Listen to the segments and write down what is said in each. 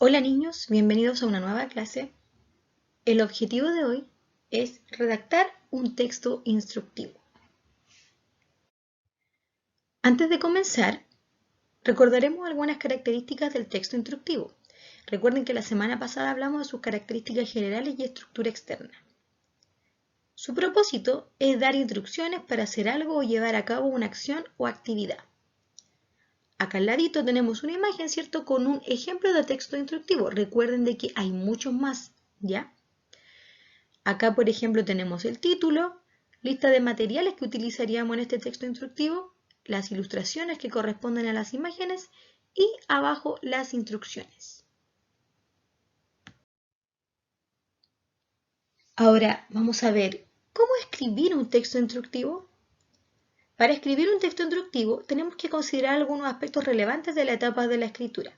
Hola niños, bienvenidos a una nueva clase. El objetivo de hoy es redactar un texto instructivo. Antes de comenzar, recordaremos algunas características del texto instructivo. Recuerden que la semana pasada hablamos de sus características generales y estructura externa. Su propósito es dar instrucciones para hacer algo o llevar a cabo una acción o actividad. Acá al ladito tenemos una imagen, ¿cierto?, con un ejemplo de texto instructivo. Recuerden de que hay muchos más, ¿ya? Acá, por ejemplo, tenemos el título, lista de materiales que utilizaríamos en este texto instructivo, las ilustraciones que corresponden a las imágenes y abajo las instrucciones. Ahora vamos a ver cómo escribir un texto instructivo. Para escribir un texto instructivo tenemos que considerar algunos aspectos relevantes de la etapa de la escritura.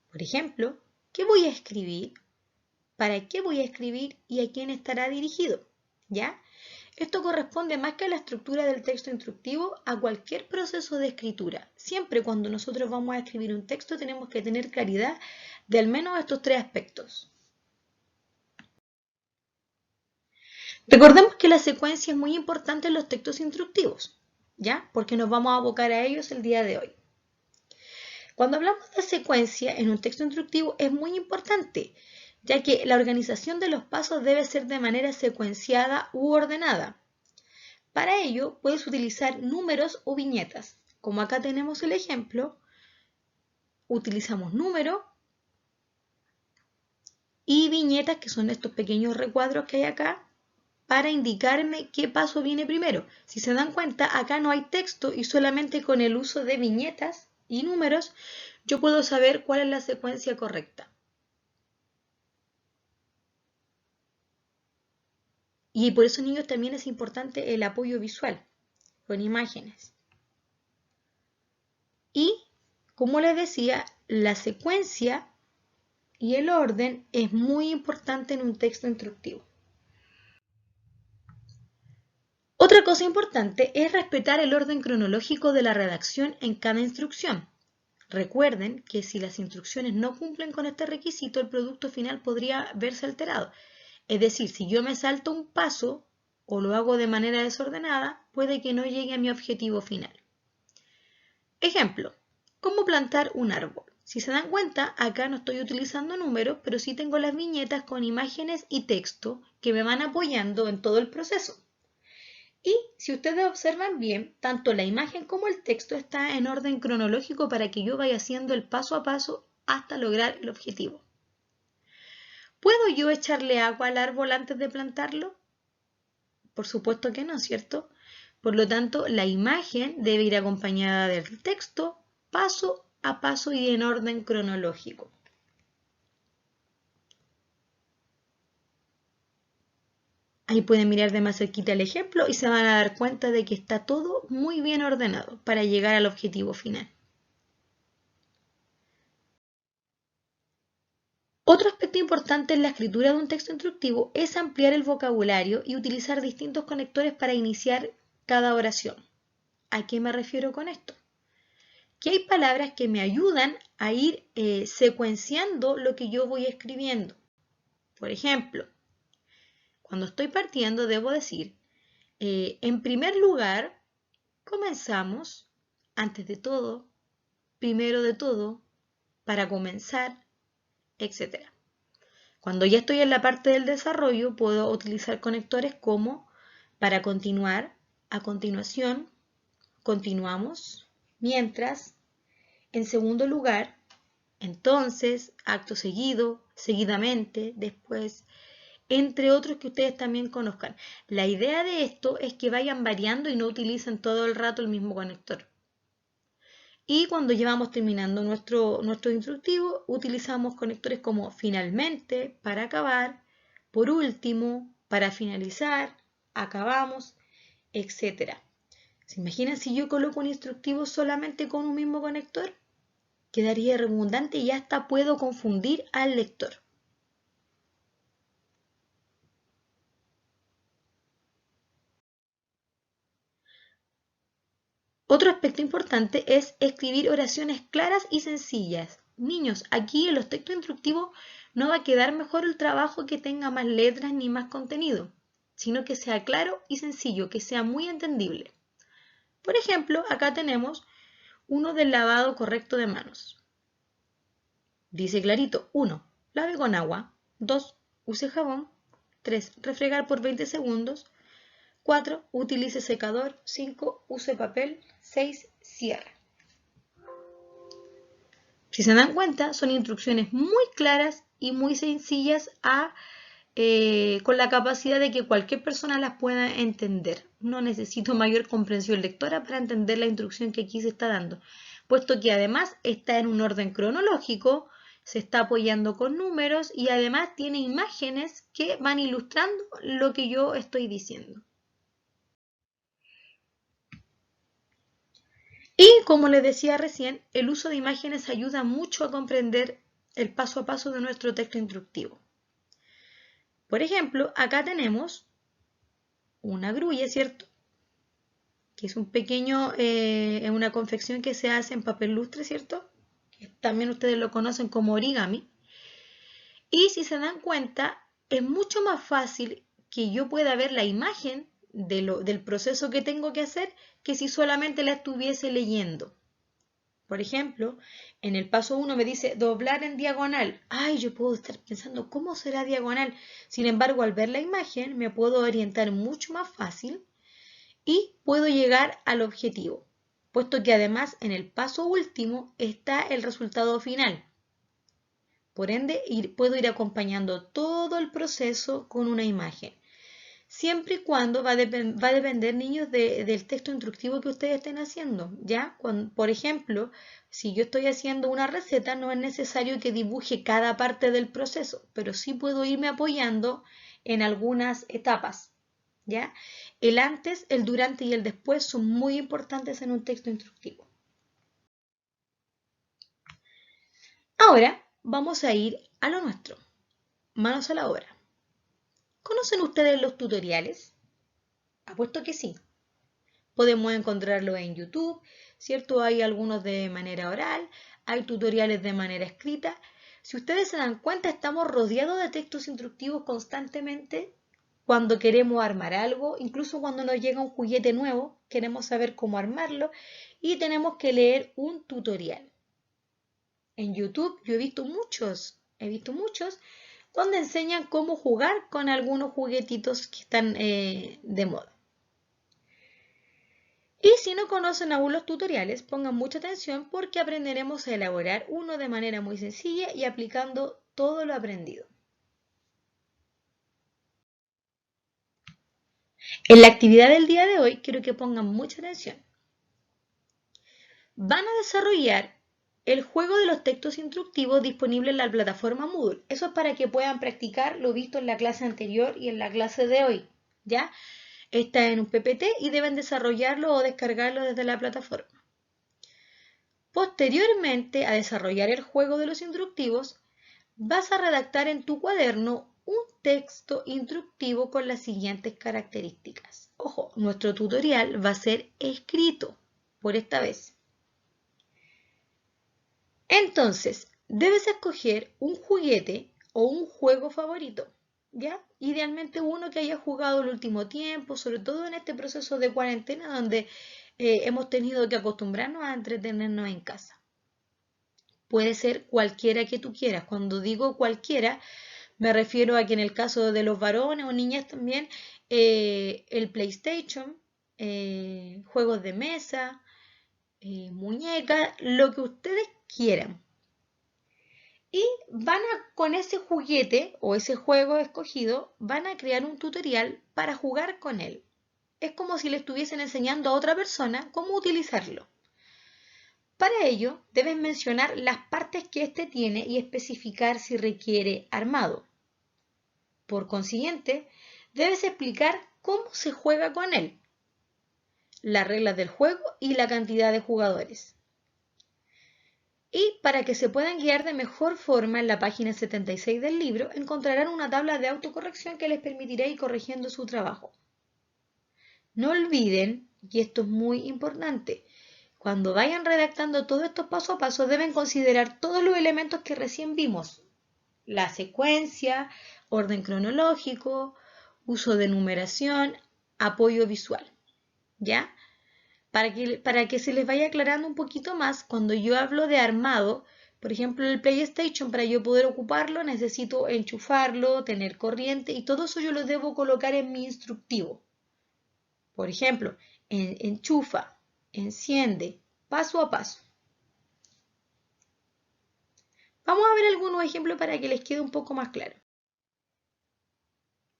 Por ejemplo, ¿qué voy a escribir? ¿Para qué voy a escribir? ¿Y a quién estará dirigido? ¿Ya? Esto corresponde más que a la estructura del texto instructivo a cualquier proceso de escritura. Siempre cuando nosotros vamos a escribir un texto tenemos que tener claridad de al menos estos tres aspectos. Recordemos que la secuencia es muy importante en los textos instructivos, ¿ya? Porque nos vamos a abocar a ellos el día de hoy. Cuando hablamos de secuencia en un texto instructivo es muy importante, ya que la organización de los pasos debe ser de manera secuenciada u ordenada. Para ello puedes utilizar números o viñetas. Como acá tenemos el ejemplo, utilizamos número y viñetas, que son estos pequeños recuadros que hay acá, para indicarme qué paso viene primero. Si se dan cuenta, acá no hay texto y solamente con el uso de viñetas y números yo puedo saber cuál es la secuencia correcta. Y por eso, niños, también es importante el apoyo visual, con imágenes. Y, como les decía, la secuencia y el orden es muy importante en un texto instructivo. Otra cosa importante es respetar el orden cronológico de la redacción en cada instrucción. Recuerden que si las instrucciones no cumplen con este requisito, el producto final podría verse alterado. Es decir, si yo me salto un paso o lo hago de manera desordenada, puede que no llegue a mi objetivo final. Ejemplo, ¿cómo plantar un árbol? Si se dan cuenta, acá no estoy utilizando números, pero sí tengo las viñetas con imágenes y texto que me van apoyando en todo el proceso. Y si ustedes observan bien, tanto la imagen como el texto está en orden cronológico para que yo vaya haciendo el paso a paso hasta lograr el objetivo. ¿Puedo yo echarle agua al árbol antes de plantarlo? Por supuesto que no, ¿cierto? Por lo tanto, la imagen debe ir acompañada del texto paso a paso y en orden cronológico. Ahí pueden mirar de más cerquita el ejemplo y se van a dar cuenta de que está todo muy bien ordenado para llegar al objetivo final. Otro aspecto importante en la escritura de un texto instructivo es ampliar el vocabulario y utilizar distintos conectores para iniciar cada oración. ¿A qué me refiero con esto? Que hay palabras que me ayudan a ir secuenciando lo que yo voy escribiendo. Por ejemplo, cuando estoy partiendo debo decir, en primer lugar, comenzamos, antes de todo, primero de todo, para comenzar, etc. Cuando ya estoy en la parte del desarrollo, puedo utilizar conectores como para continuar, a continuación, continuamos, mientras, en segundo lugar, entonces, acto seguido, seguidamente, después, entre otros que ustedes también conozcan. La idea de esto es que vayan variando y no utilicen todo el rato el mismo conector. Y cuando ya vamos terminando nuestro instructivo, utilizamos conectores como finalmente, para acabar, por último, para finalizar, acabamos, etc. ¿Se imaginan si yo coloco un instructivo solamente con un mismo conector? Quedaría redundante y hasta puedo confundir al lector. Otro aspecto importante es escribir oraciones claras y sencillas. Niños, aquí en los textos instructivos no va a quedar mejor el trabajo que tenga más letras ni más contenido, sino que sea claro y sencillo, que sea muy entendible. Por ejemplo, acá tenemos uno del lavado correcto de manos. Dice clarito, 1. Lave con agua. 2. Use jabón. 3. Refregar por 20 segundos. 4. Utilice secador. 5. Use papel. 6. Cierre. Si se dan cuenta, son instrucciones muy claras y muy sencillas con la capacidad de que cualquier persona las pueda entender. No necesito mayor comprensión lectora para entender la instrucción que aquí se está dando, puesto que además está en un orden cronológico, se está apoyando con números y además tiene imágenes que van ilustrando lo que yo estoy diciendo. Y como les decía recién, el uso de imágenes ayuda mucho a comprender el paso a paso de nuestro texto instructivo. Por ejemplo, acá tenemos una grulla, ¿cierto? Que es un pequeño, una confección que se hace en papel lustre, ¿cierto? También ustedes lo conocen como origami. Y si se dan cuenta, es mucho más fácil que yo pueda ver la imagen del proceso que tengo que hacer que si solamente la estuviese leyendo. Por ejemplo, en el paso 1 me dice doblar en diagonal. Ay, yo puedo estar pensando, ¿cómo será diagonal? Sin embargo, al ver la imagen me puedo orientar mucho más fácil y puedo llegar al objetivo, puesto que además en el paso último está el resultado final. Por ende, puedo ir acompañando todo el proceso con una imagen. Siempre y cuando va a depender, niños, del texto instructivo que ustedes estén haciendo, ¿ya? Por ejemplo, si yo estoy haciendo una receta, no es necesario que dibuje cada parte del proceso, pero sí puedo irme apoyando en algunas etapas, ¿ya? El antes, el durante y el después son muy importantes en un texto instructivo. Ahora vamos a ir a lo nuestro. Manos a la obra. ¿Conocen ustedes los tutoriales? Apuesto que sí. Podemos encontrarlo en YouTube, ¿cierto? Hay algunos de manera oral, hay tutoriales de manera escrita. Si ustedes se dan cuenta, estamos rodeados de textos instructivos constantemente cuando queremos armar algo, incluso cuando nos llega un juguete nuevo, queremos saber cómo armarlo y tenemos que leer un tutorial. En YouTube yo he visto muchos donde enseñan cómo jugar con algunos juguetitos que están de moda. Y si no conocen aún los tutoriales, pongan mucha atención porque aprenderemos a elaborar uno de manera muy sencilla y aplicando todo lo aprendido. En la actividad del día de hoy quiero que pongan mucha atención. Van a desarrollar el juego de los textos instructivos disponible en la plataforma Moodle. Eso es para que puedan practicar lo visto en la clase anterior y en la clase de hoy, ¿ya? Está en un PPT y deben desarrollarlo o descargarlo desde la plataforma. Posteriormente a desarrollar el juego de los instructivos, vas a redactar en tu cuaderno un texto instructivo con las siguientes características. Ojo, nuestro tutorial va a ser escrito por esta vez. Entonces, debes escoger un juguete o un juego favorito, ¿ya? Idealmente uno que hayas jugado el último tiempo, sobre todo en este proceso de cuarentena donde hemos tenido que acostumbrarnos a entretenernos en casa. Puede ser cualquiera que tú quieras. Cuando digo cualquiera, me refiero a que en el caso de los varones o niñas también, el PlayStation, juegos de mesa, muñecas, lo que ustedes quieran. Y con ese juguete o ese juego escogido, van a crear un tutorial para jugar con él. Es como si le estuviesen enseñando a otra persona cómo utilizarlo. Para ello, debes mencionar las partes que éste tiene y especificar si requiere armado. Por consiguiente, debes explicar cómo se juega con él, las reglas del juego y la cantidad de jugadores. Y para que se puedan guiar de mejor forma, en la página 76 del libro encontrarán una tabla de autocorrección que les permitirá ir corrigiendo su trabajo. No olviden, y esto es muy importante, Cuando vayan redactando todos estos paso a paso, deben considerar todos los elementos que recién vimos. La secuencia, orden cronológico, uso de numeración, apoyo visual. ¿Ya? Para que se les vaya aclarando un poquito más, cuando yo hablo de armado, por ejemplo, el PlayStation, para yo poder ocuparlo, necesito enchufarlo, tener corriente y todo eso yo lo debo colocar en mi instructivo. Por ejemplo, enchufa, enciende, paso a paso. Vamos a ver algunos ejemplos para que les quede un poco más claro.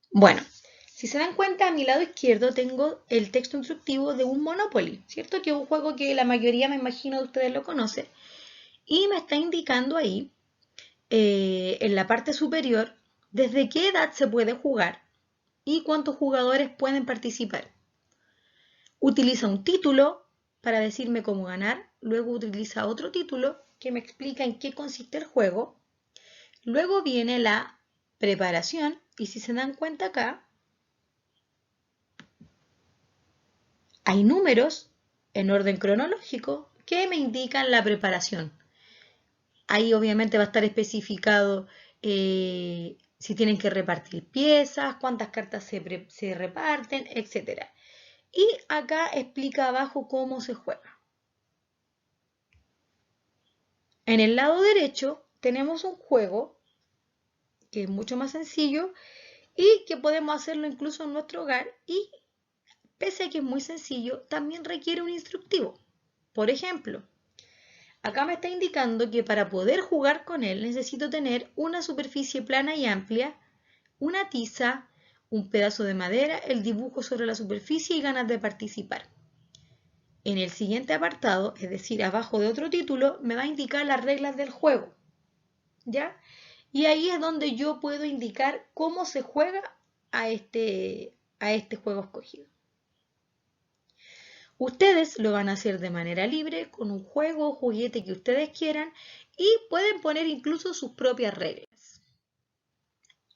Bueno, si se dan cuenta, a mi lado izquierdo tengo el texto instructivo de un Monopoly, ¿cierto? Que es un juego que la mayoría, me imagino, de ustedes lo conoce. Y me está indicando ahí, en la parte superior, desde qué edad se puede jugar y cuántos jugadores pueden participar. Utiliza un título para decirme cómo ganar, luego utiliza otro título que me explica en qué consiste el juego. Luego viene la preparación y si se dan cuenta acá, hay números en orden cronológico que me indican la preparación. Ahí obviamente va a estar especificado si tienen que repartir piezas, cuántas cartas se reparten, etc. Y acá explica abajo cómo se juega. En el lado derecho tenemos un juego que es mucho más sencillo y que podemos hacerlo incluso en nuestro hogar y pese a que es muy sencillo, también requiere un instructivo. Por ejemplo, acá me está indicando que para poder jugar con él necesito tener una superficie plana y amplia, una tiza, un pedazo de madera, el dibujo sobre la superficie y ganas de participar. En el siguiente apartado, es decir, abajo de otro título, me va a indicar las reglas del juego. ¿Ya? Y ahí es donde yo puedo indicar cómo se juega a este juego escogido. Ustedes lo van a hacer de manera libre, con un juego o juguete que ustedes quieran y pueden poner incluso sus propias reglas.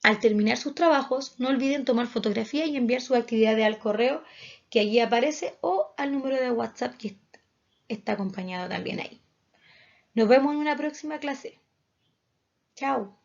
Al terminar sus trabajos, no olviden tomar fotografía y enviar sus actividades al correo que allí aparece o al número de WhatsApp que está acompañado también ahí. Nos vemos en una próxima clase. Chao.